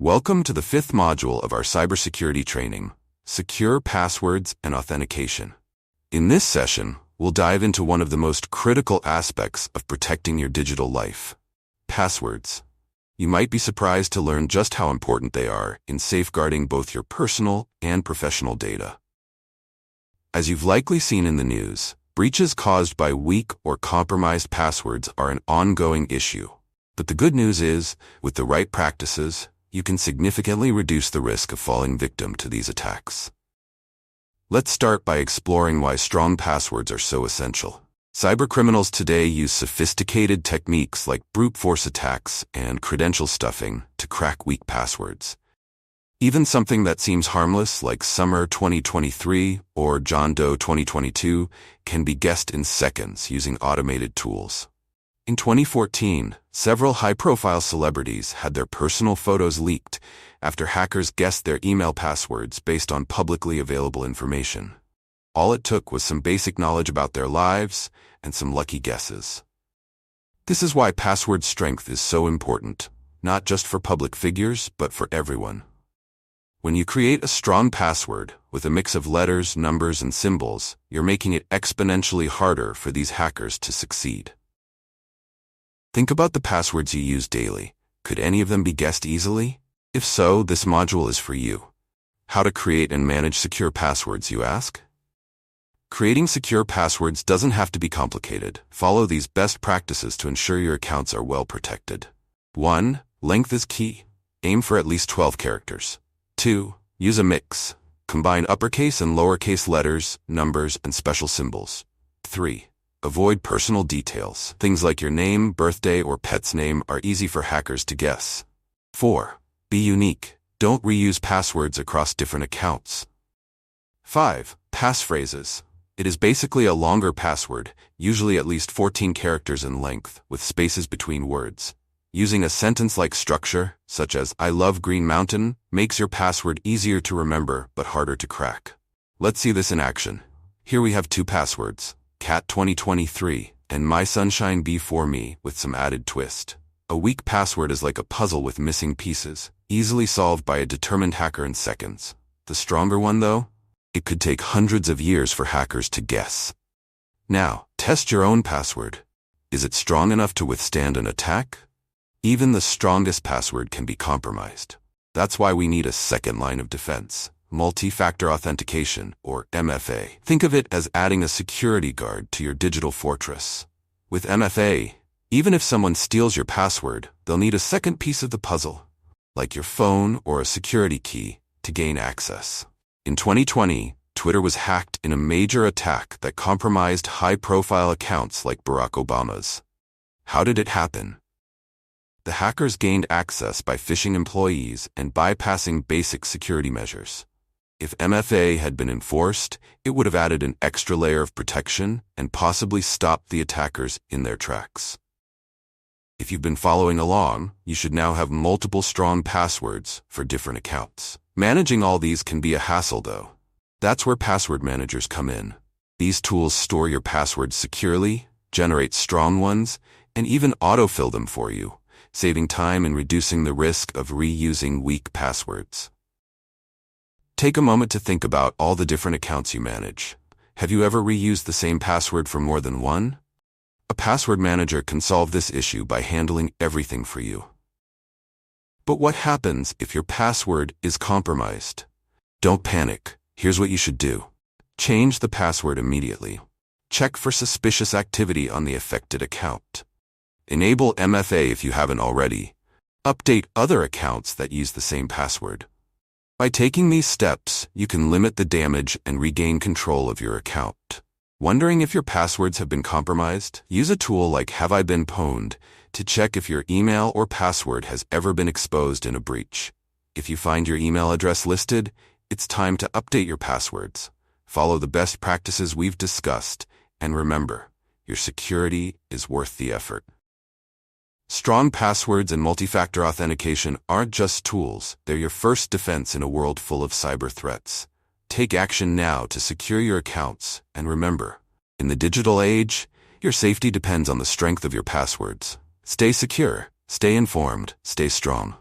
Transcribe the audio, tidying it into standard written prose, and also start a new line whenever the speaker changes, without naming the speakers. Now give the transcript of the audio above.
Welcome to the fifth module of our cybersecurity training, Secure Passwords and Authentication. In this session, we'll dive into one of the most critical aspects of protecting your digital life: passwords. You might be surprised to learn just how important they are in safeguarding both your personal and professional data. As you've likely seen in the news, breaches caused by weak or compromised passwords are an ongoing issue. But the good news is, with the right practices, you can significantly reduce the risk of falling victim to these attacks. Let's start by exploring why strong passwords are so essential. Cybercriminals today use sophisticated techniques like brute force attacks and credential stuffing to crack weak passwords. Even something that seems harmless, like Summer 2023 or John Doe 2022, can be guessed in seconds using automated tools. In 2014, several high-profile celebrities had their personal photos leaked after hackers guessed their email passwords based on publicly available information. All it took was some basic knowledge about their lives and some lucky guesses. This is why password strength is so important, not just for public figures, but for everyone. When you create a strong password with a mix of letters, numbers, and symbols, you're making it exponentially harder for these hackers to succeed. Think about the passwords you use daily. Could any of them be guessed easily? If so, this module is for you. How to create and manage secure passwords, you ask? Creating secure passwords doesn't have to be complicated. Follow these best practices to ensure your accounts are well protected. 1. Length is key. Aim for at least 12 characters. 2. Use a mix. Combine uppercase and lowercase letters, numbers, and special symbols. 3. Avoid personal details. Things like your name, birthday, or pet's name are easy for hackers to guess. 4. Be unique. Don't reuse passwords across different accounts. 5. Passphrases. It is basically a longer password, usually at least 14 characters in length, with spaces between words. Using a sentence-like structure, such as "I love Green Mountain," makes your password easier to remember but harder to crack. Let's see this in action. Here we have two passwords: Cat 2023 and My Sunshine Be For Me, with some added twist. A weak password is like a puzzle with missing pieces, easily solved by a determined hacker in seconds. The stronger one, though? It could take hundreds of years for hackers to guess. Now, test your own password. Is it strong enough to withstand an attack? Even the strongest password can be compromised. That's why we need a second line of defense: multi-factor authentication, or MFA. Think of it as adding a security guard to your digital fortress. With MFA, even if someone steals your password, they'll need a second piece of the puzzle, like your phone or a security key, to gain access. In 2020, Twitter was hacked in a major attack that compromised high-profile accounts like Barack Obama's. How did it happen? The hackers gained access by phishing employees and bypassing basic security measures. If MFA had been enforced, it would have added an extra layer of protection and possibly stopped the attackers in their tracks. If you've been following along, you should now have multiple strong passwords for different accounts. Managing all these can be a hassle, though. That's where password managers come in. These tools store your passwords securely, generate strong ones, and even autofill them for you, saving time and reducing the risk of reusing weak passwords. Take a moment to think about all the different accounts you manage. Have you ever reused the same password for more than one? A password manager can solve this issue by handling everything for you. But what happens if your password is compromised? Don't panic. Here's what you should do. Change the password immediately. Check for suspicious activity on the affected account. Enable MFA if you haven't already. Update other accounts that use the same password. By taking these steps, you can limit the damage and regain control of your account. Wondering if your passwords have been compromised? Use a tool like Have I Been Pwned to check if your email or password has ever been exposed in a breach. If you find your email address listed, it's time to update your passwords. Follow the best practices we've discussed, and remember, your security is worth the effort. Strong passwords and multi-factor authentication aren't just tools, they're your first defense in a world full of cyber threats. Take action now to secure your accounts, and remember, in the digital age, your safety depends on the strength of your passwords. Stay secure, stay informed, stay strong.